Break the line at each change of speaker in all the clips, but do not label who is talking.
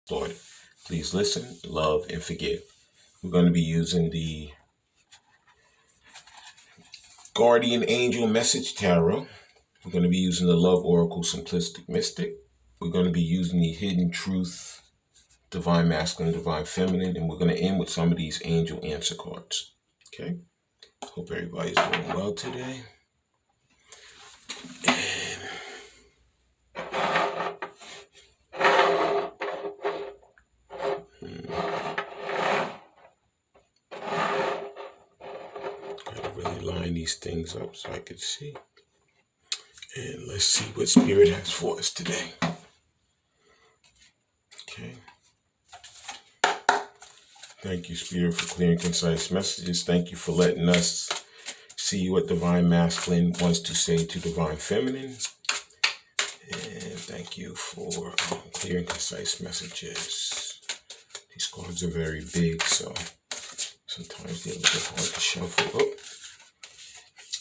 started. Please listen, love, and forgive. We're going to be using the Guardian Angel Message Tarot. We're going to be using the Love Oracle Simplistic Mystic. We're going to be using the Hidden Truth Divine Masculine, Divine Feminine, and we're going to end with some of these angel answer cards. Okay? Hope everybody's doing well today. Gotta really line these things up so I can see. And let's see what Spirit has for us today. Okay. Thank you, Spirit, for clear and concise messages. Thank you for letting us see what Divine Masculine wants to say to Divine Feminine. And thank you for clear and concise messages. These cards are very big, so sometimes they're a little hard to shuffle up.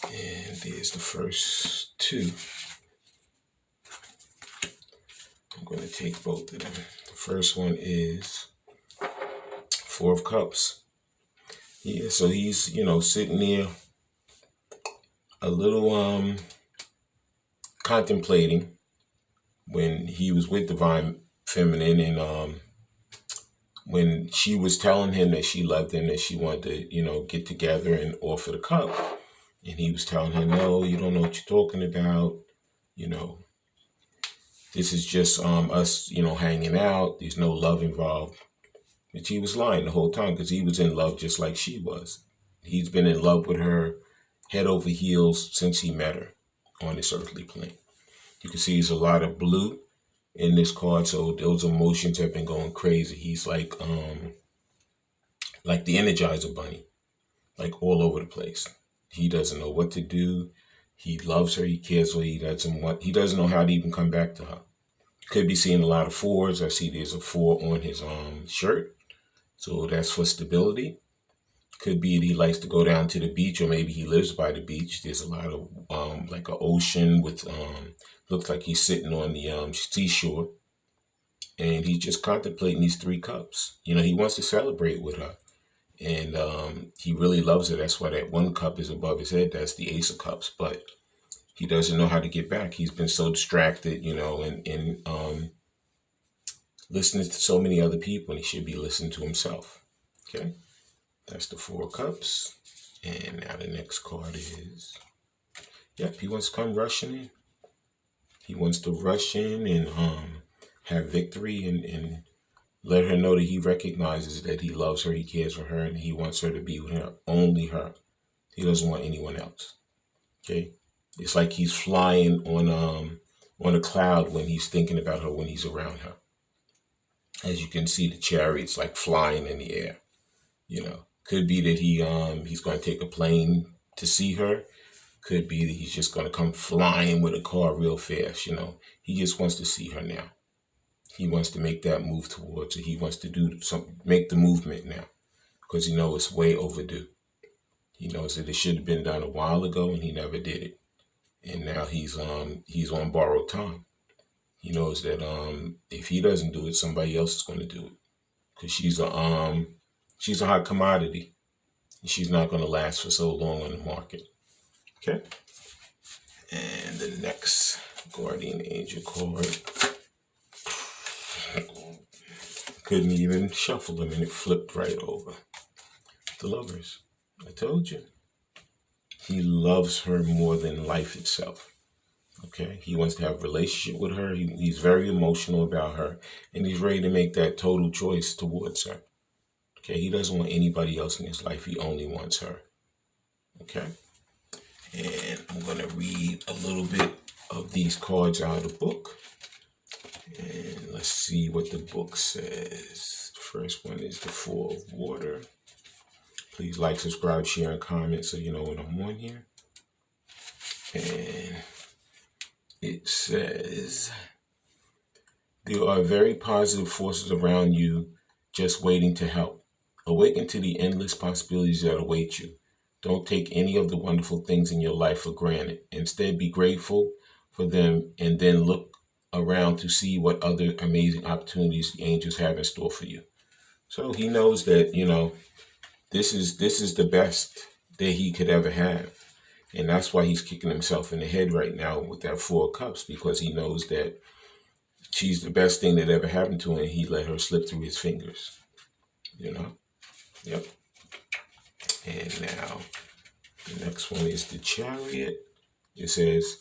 And there's the first two. I'm going to take both of them. The first one is Four of Cups. Yeah, so he's, sitting there a little contemplating when he was with Divine Feminine, and when she was telling him that she loved him, that she wanted to, get together and offer the cup. And he was telling her, no, you don't know what you're talking about. This is just us, hanging out. There's no love involved. But he was lying the whole time because he was in love just like she was. He's been in love with her head over heels since he met her on this earthly plane. You can see there's a lot of blue in this card, so those emotions have been going crazy. He's like the Energizer Bunny, like all over the place. He doesn't know what to do. He loves her. He cares what he doesn't want. He doesn't know how to even come back to her. Could be seeing a lot of fours. I see there's a 4 on his shirt, so that's for stability. Could be that he likes to go down to the beach, or maybe he lives by the beach. There's a lot of like an ocean with looks like he's sitting on the seashore, and he's just contemplating these 3 cups. He wants to celebrate with her, and he really loves her. That's why that 1 cup is above his head. That's the Ace of Cups, but he doesn't know how to get back. He's been so distracted, and listening to so many other people, and he should be listening to himself. Okay, that's the 4 of Cups. And now the next card is, he wants to come rushing in. He wants to rush in and have victory and let her know that he recognizes that he loves her, he cares for her, and he wants her to be with him, only her. He doesn't want anyone else. Okay, it's like he's flying on a cloud when he's thinking about her, when he's around her. As you can see, the Chariot's like flying in the air. Could be that he's going to take a plane to see her. Could be that he's just going to come flying with a car real fast. He just wants to see her now. He wants to make that move towards her. He wants to make the movement now, because he knows it's way overdue. He knows that it should have been done a while ago, and he never did it. And now he's on borrowed time. He knows that if he doesn't do it, somebody else is going to do it, because she's a hot commodity. She's not going to last for so long on the market. Okay. And the next Guardian Angel card, couldn't even shuffle them, and it flipped right over. The Lovers. I told you. He loves her more than life itself. Okay. He wants to have a relationship with her. He's very emotional about her, and he's ready to make that total choice towards her. Okay. He doesn't want anybody else in his life. He only wants her. Okay. And I'm going to read a little bit of these cards out of the book. And let's see what the book says. The first one is the 4 of Water. Please like, subscribe, share, and comment so you know when I'm on here. And it says, there are very positive forces around you just waiting to help. Awaken to the endless possibilities that await you. Don't take any of the wonderful things in your life for granted. Instead, be grateful for them, and then look around to see what other amazing opportunities the angels have in store for you. So he knows that, this is the best that he could ever have. And that's why he's kicking himself in the head right now with that Four of Cups, because he knows that she's the best thing that ever happened to him. And he let her slip through his fingers, you know? Yep. And now the next one is the Chariot. It says,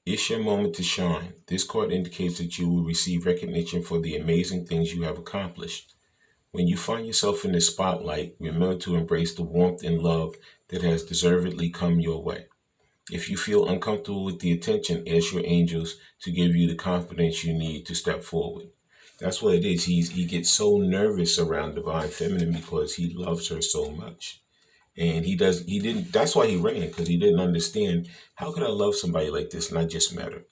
it's your moment to shine. This card indicates that you will receive recognition for the amazing things you have accomplished. When you find yourself in the spotlight, remember to embrace the warmth and love that has deservedly come your way. If you feel uncomfortable with the attention, ask your angels to give you the confidence you need to step forward. That's what it is. He gets so nervous around Divine Feminine because he loves her so much. And that's why he ran, because he didn't understand, how could I love somebody like this and I just met her?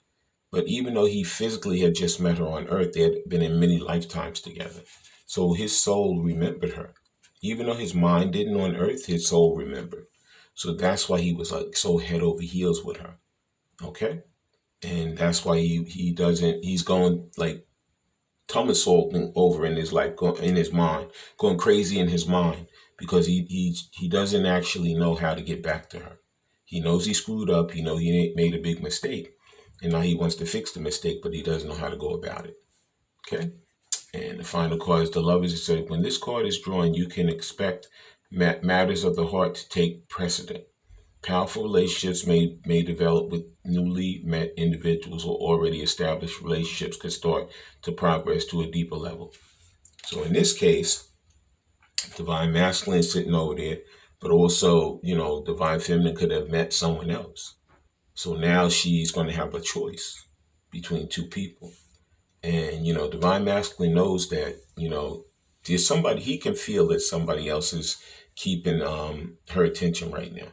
But even though he physically had just met her on earth, they had been in many lifetimes together. So his soul remembered her. Even though his mind didn't on earth, his soul remembered. So that's why he was like so head over heels with her. Okay? And that's why he's going like somersaulting over in his life, in his mind, going crazy in his mind, because he doesn't actually know how to get back to her. He knows he screwed up. He knows he made a big mistake. And now he wants to fix the mistake, but he doesn't know how to go about it. Okay? And the final card is the Lovers. It says, when this card is drawn, you can expect matters of the heart to take precedent. Powerful relationships may develop with newly met individuals, or already established relationships could start to progress to a deeper level. So in this case, Divine Masculine is sitting over there, but also, Divine Feminine could have met someone else. So now she's going to have a choice between two people. And, Divine Masculine knows that, there's somebody, he can feel that somebody else is keeping her attention right now.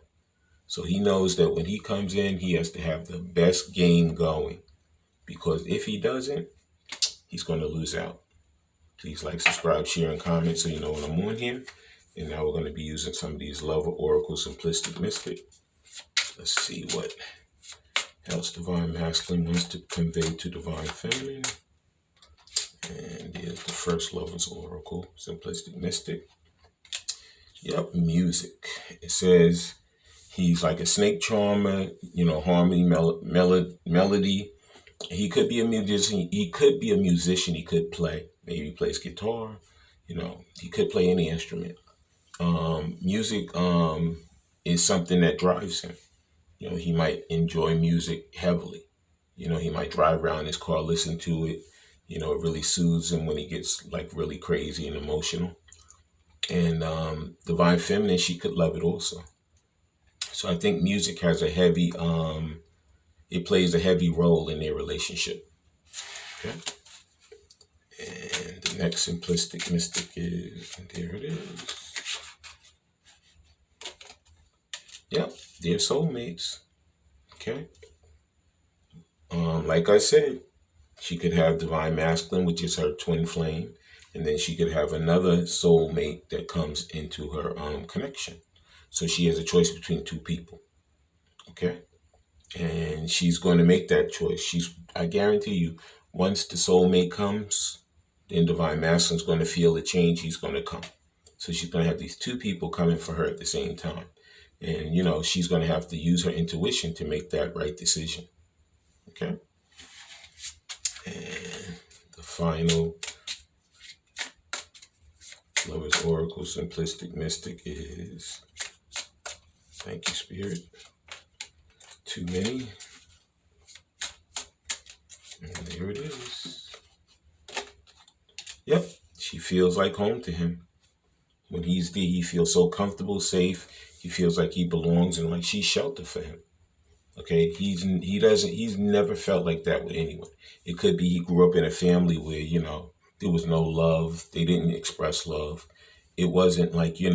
So he knows that when he comes in, he has to have the best game going, because if he doesn't, he's going to lose out. Please like, subscribe, share, and comment so you know when I'm on here. And now we're going to be using some of these Lover Oracle Simplistic Mystic. Let's see what else Divine Masculine wants to convey to Divine Feminine. And here's the first Lover's Oracle Simplistic Mystic. Yep, music. It says, he's like a snake charmer, harmony, melody. He could be a musician. He could play. Maybe he plays guitar. He could play any instrument. Music is something that drives him. He might enjoy music heavily. He might drive around in his car, listen to it. It really soothes him when he gets like really crazy and emotional. And Divine Feminine, she could love it also. So I think music has a heavy, it plays a heavy role in their relationship. Okay. And the next Simplistic Mystic is, there it is. Yep, they're soulmates. Okay. Like I said, she could have Divine Masculine, which is her twin flame, and then she could have another soulmate that comes into her connection. So she has a choice between two people. Okay. And she's going to make that choice. I guarantee you, once the soulmate comes, then Divine Masculine's going to feel the change. He's going to come. So she's going to have these two people coming for her at the same time. And, she's going to have to use her intuition to make that right decision. Okay. And the final Lover's Oracle Simplistic Mystic is, thank you, Spirit, too many. And there it is. Yep, she feels like home to him. When he's there, he feels so comfortable, safe. He feels like he belongs, and like she's shelter for him. Okay, he's never felt like that with anyone. It could be he grew up in a family where, there was no love. They didn't express love. It wasn't like, it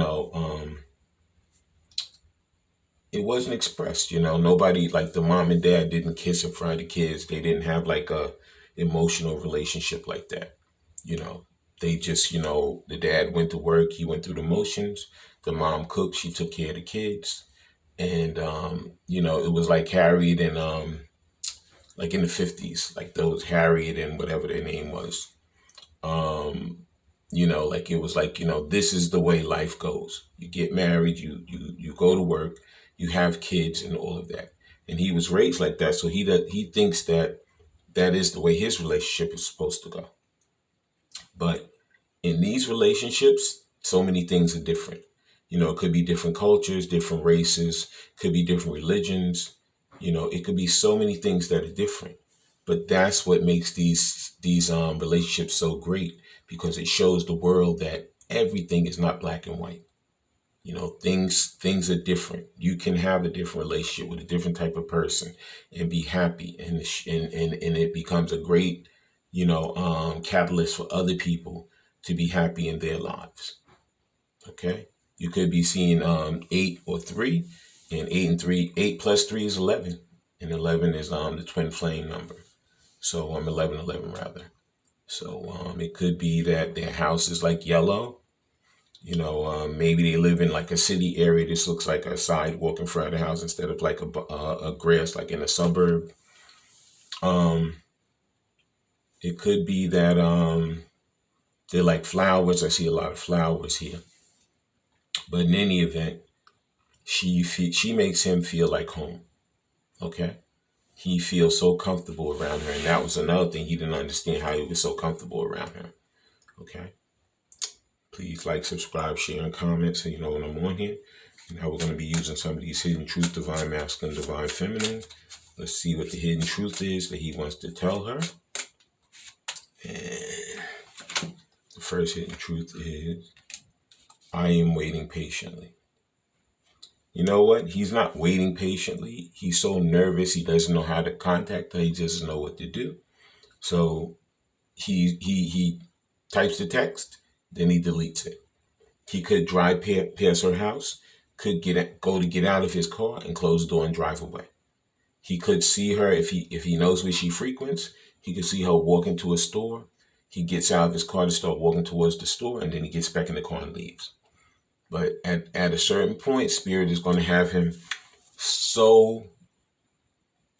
wasn't expressed, nobody, like the mom and dad didn't kiss in front of the kids. They didn't have like a emotional relationship like that. They just, the dad went to work. He went through the motions. The mom cooked. She took care of the kids. And, it was like Harriet and like in the 50s, like those Harriet and whatever their name was. Like it was like, this is the way life goes. You get married, you go to work, you have kids and all of that. And he was raised like that, so he thinks that that is the way his relationship is supposed to go. But in these relationships, so many things are different. It could be different cultures, different races, could be different religions. It could be so many things that are different. But that's what makes these relationships so great, because it shows the world that everything is not black and white. Things are different. You can have a different relationship with a different type of person and be happy, and it becomes a great, catalyst for other people to be happy in their lives. Okay, you could be seeing 8 or 3, and 8 and 3, 8 plus 3 is 11, and 11 is the twin flame number. So 11 rather. So it could be that their house is like yellow. Maybe they live in like a city area. This looks like a sidewalk in front of the house instead of like a grass, like in a suburb. It could be that they're like flowers. I see a lot of flowers here. But in any event, she makes him feel like home. Okay, he feels so comfortable around her, and that was another thing. He didn't understand how he was so comfortable around her. Okay. Please like, subscribe, share, and comment so you know when I'm on here. Now we're going to be using some of these hidden truth, divine masculine, divine feminine. Let's see what the hidden truth is that he wants to tell her. And the first hidden truth is, I am waiting patiently. You know what? He's not waiting patiently. He's so nervous. He doesn't know how to contact her. He doesn't know what to do. So he types the text, then he deletes it. He could drive past her house, could go to get out of his car and close the door and drive away. He could see her if he knows where she frequents. He could see her walk into a store. He gets out of his car to start walking towards the store, and then he gets back in the car and leaves. But at a certain point, Spirit is going to have him so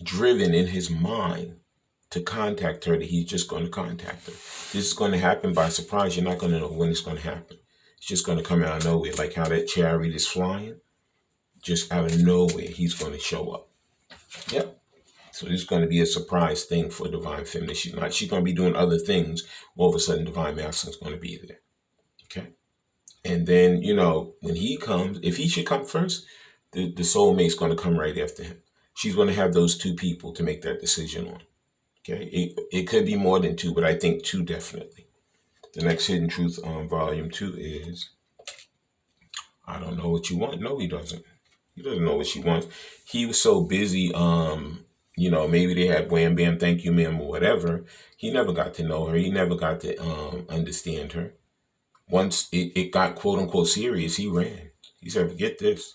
driven in his mind to contact her that he's just going to contact her. This is going to happen by surprise. You're not going to know when it's going to happen. It's just going to come out of nowhere, like how that chariot is flying. Just out of nowhere, he's going to show up. Yep. So this is going to be a surprise thing for Divine Feminine. She's going to be doing other things. All of a sudden, Divine Masculine is going to be there. Okay. And then, when he comes, if he should come first, the soulmate's going to come right after him. She's going to have those 2 people to make that decision on. Okay. It could be more than 2, but I think 2 definitely. The next hidden truth on volume 2 is, I don't know what you want. No, he doesn't. He doesn't know what she wants. He was so busy, maybe they had wham bam, thank you ma'am, or whatever. He never got to know her. He never got to understand her. Once it got quote unquote serious, he ran. He said, forget this.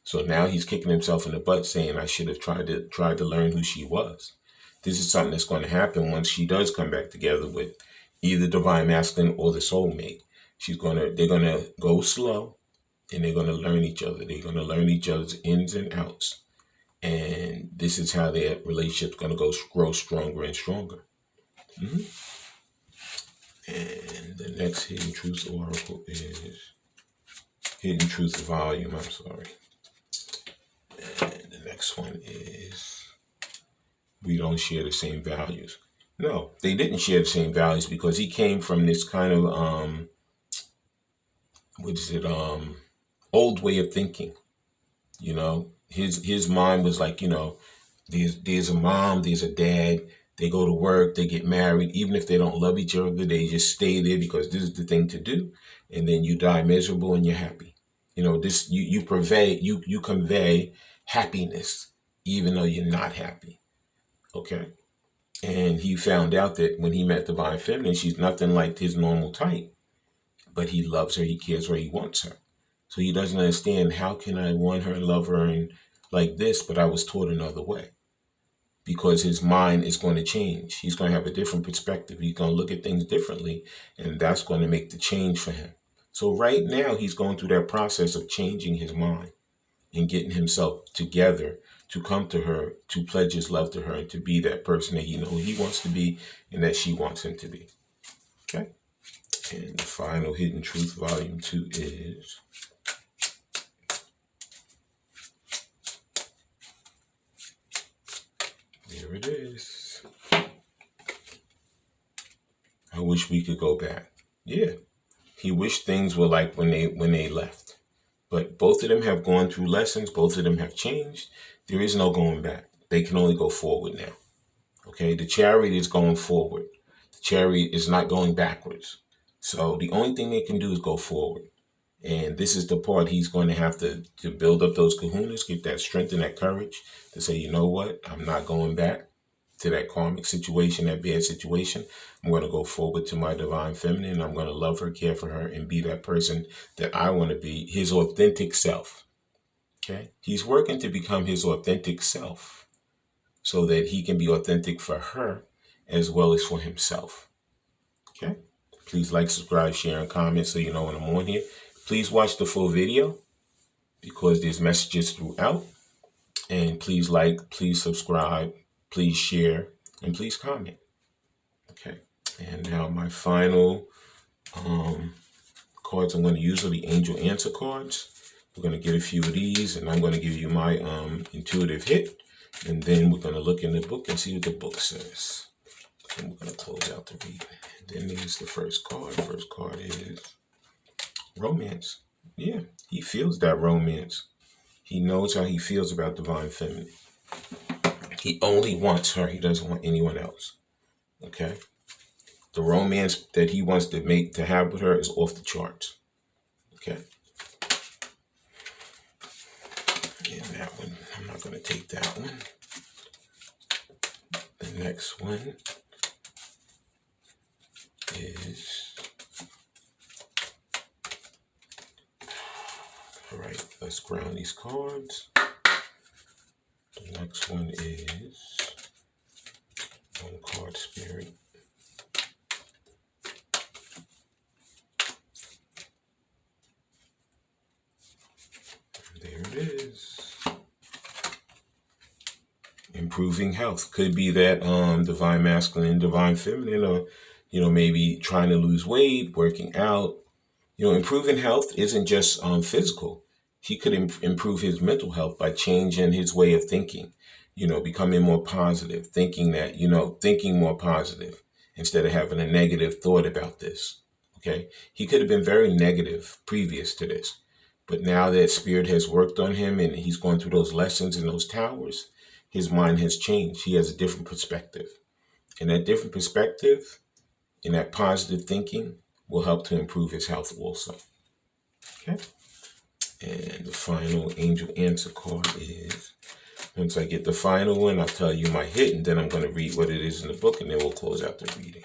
So now he's kicking himself in the butt saying, I should have tried to learn who she was. This is something that's going to happen once she does come back together with either Divine Masculine or the soulmate. They're gonna go slow, and they're gonna learn each other. They're gonna learn each other's ins and outs, and this is how their relationship's gonna grow stronger and stronger. Mm-hmm. And the next hidden truth oracle is hidden truth volume. I'm sorry. And the next one is, we don't share the same values. No, they didn't share the same values because he came from this kind of old way of thinking. His mind was like, there's a mom, there's a dad, they go to work, they get married, even if they don't love each other, they just stay there because this is the thing to do, and then you die miserable and you're happy. This you convey happiness even though you're not happy. Okay. And he found out that when he met Divine Feminine, she's nothing like his normal type. But he loves her, he cares her, he wants her. So he doesn't understand, how can I want her and love her and like this, but I was taught another way. Because his mind is going to change. He's going to have a different perspective. He's going to look at things differently, and that's going to make the change for him. So right now, he's going through that process of changing his mind and getting himself together to come to her, to pledge his love to her, and to be that person that he wants to be and that she wants him to be. Okay? And the final Hidden Truth, Volume 2 is... There it is. I wish we could go back. Yeah. He wished things were like when they left. But both of them have gone through lessons. Both of them have changed. There is no going back. They can only go forward now. Okay? The Chariot is going forward. The Chariot is not going backwards. So the only thing they can do is go forward. And this is the part he's going to have to build up those kahunas, get that strength and that courage to say, you know what? I'm not going back to that karmic situation, that bad situation. I'm going to go forward to my divine feminine. I'm going to love her, care for her, and be that person that I want to be, his authentic self. Okay? He's working to become his authentic self so that he can be authentic for her as well as for himself. Okay? Please like, subscribe, share, and comment so you know when I'm on here. Please watch the full video because there's messages throughout. And please like, please subscribe, please share, and please comment. Okay. And now my final cards I'm going to use are the Angel Answer cards. We're going to get a few of these, and I'm going to give you my intuitive hit. And then we're going to look in the book and see what the book says. And we're going to close out the reading. And then there's the first card. The first card is romance. Yeah, he feels that romance. He knows how he feels about divine feminine. He only wants her. He doesn't want anyone else. Okay? The romance that he wants to have with her is off the charts. Okay? And that one, I'm not going to take that one. The next one is... All right, let's ground these cards. The next one is one card spirit. And there it is. Improving health. Could be that divine masculine, divine feminine, or maybe trying to lose weight, working out. Improving health isn't just physical. He could improve his mental health by changing his way of thinking, becoming more positive, thinking more positive instead of having a negative thought about this. Okay. He could have been very negative previous to this, but now that spirit has worked on him and he's gone through those lessons in those towers, his mind has changed. He has a different perspective, and that different perspective and that positive thinking will help to improve his health also. Okay. And the final Angel Answer card is, once I get the final one, I'll tell you my hit, and then I'm going to read what it is in the book, and then we'll close out the reading.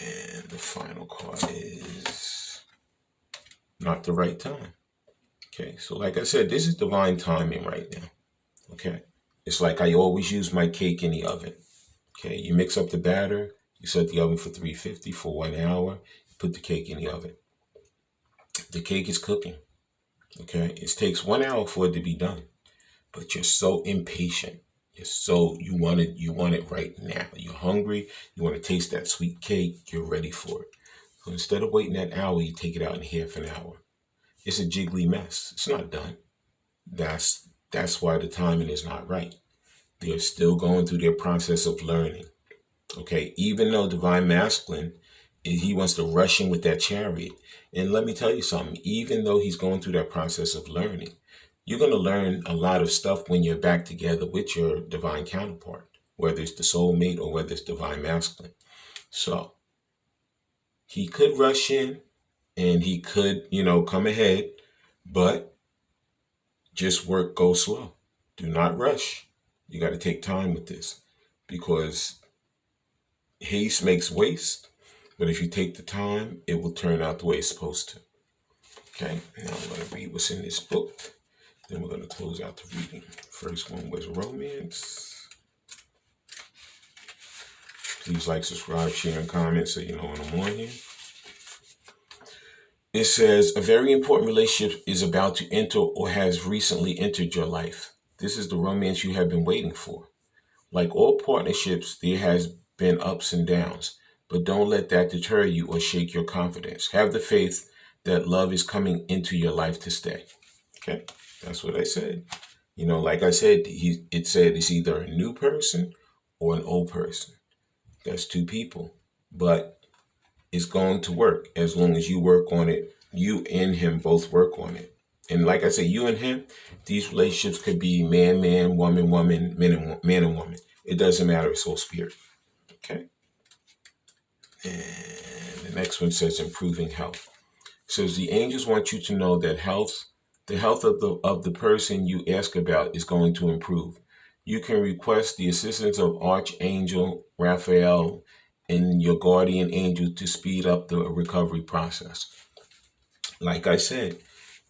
And the final card is not the right time. Okay. So like I said, this is divine timing right now. Okay. It's like I always use my cake in the oven. Okay. You mix up the batter. You set the oven for 350 for 1 hour. Put the cake in the oven. The cake is cooking. Okay, it takes 1 hour for it to be done, but you're so impatient. You want it right now. You're hungry. You want to taste that sweet cake. You're ready for it. So instead of waiting that hour, you take it out in half an hour. It's a jiggly mess. It's not done. That's why the timing is not right. They're still going through their process of learning. Okay, even though divine masculine, he wants to rush in with that chariot. And let me tell you something, even though he's going through that process of learning, you're going to learn a lot of stuff when you're back together with your divine counterpart, whether it's the soulmate or whether it's divine masculine. So he could rush in and he could, come ahead, but just go slow. Do not rush. You got to take time with this because haste makes waste. But if you take the time, it will turn out the way it's supposed to. Okay, now I'm going to read what's in this book. Then we're going to close out the reading. First one was romance. Please like, subscribe, share, and comment so you know when I'm on here. It says a very important relationship is about to enter or has recently entered your life. This is the romance you have been waiting for. Like all partnerships, there has been ups and downs, but don't let that deter you or shake your confidence. Have the faith that love is coming into your life to stay. Okay, that's what I said. Like I said, it said it's either a new person or an old person. That's two people, but it's going to work as long as you work on it. You and him both work on it. And like I said, you and him, these relationships could be man, man, woman, woman, man and woman. It doesn't matter. It's all spirit. Okay. And the next one says improving health. It says the angels want you to know that the health of the person you ask about is going to improve. You can request the assistance of Archangel Raphael and your guardian angel to speed up the recovery process. Like I said,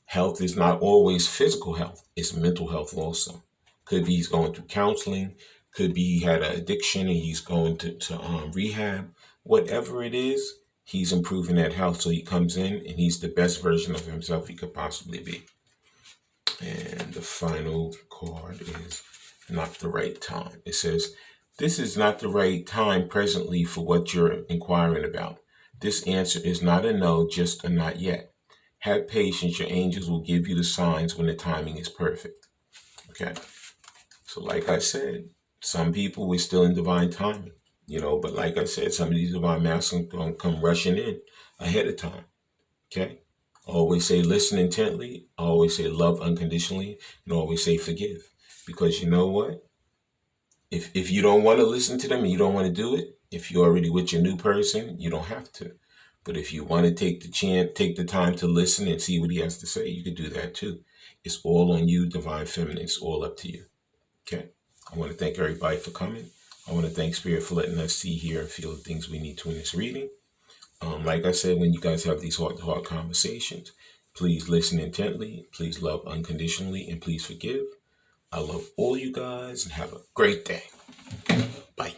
health is not always physical health. It's mental health also. Could be he's going through counseling. Could be he had an addiction and he's going to rehab. Whatever it is, he's improving that health. So he comes in and he's the best version of himself he could possibly be. And the final card is not the right time. It says, this is not the right time presently for what you're inquiring about. This answer is not a no, just a not yet. Have patience. Your angels will give you the signs when the timing is perfect. Okay. So like I said, some people we're still in divine timing, but like I said, some of these divine masters are going to come rushing in ahead of time. Okay. Always say listen intently. Always say love unconditionally, and always say forgive. Because you know what? If you don't want to listen to them and you don't want to do it, if you're already with your new person, you don't have to. But if you want to take the time to listen and see what he has to say, you could do that too. It's all on you, Divine Feminine. It's all up to you. Okay. I want to thank everybody for coming. I want to thank Spirit for letting us see, hear, and feel the things we need to in this reading. Like I said, when you guys have these heart-to-heart conversations, please listen intently, please love unconditionally, and please forgive. I love all you guys and have a great day. Bye.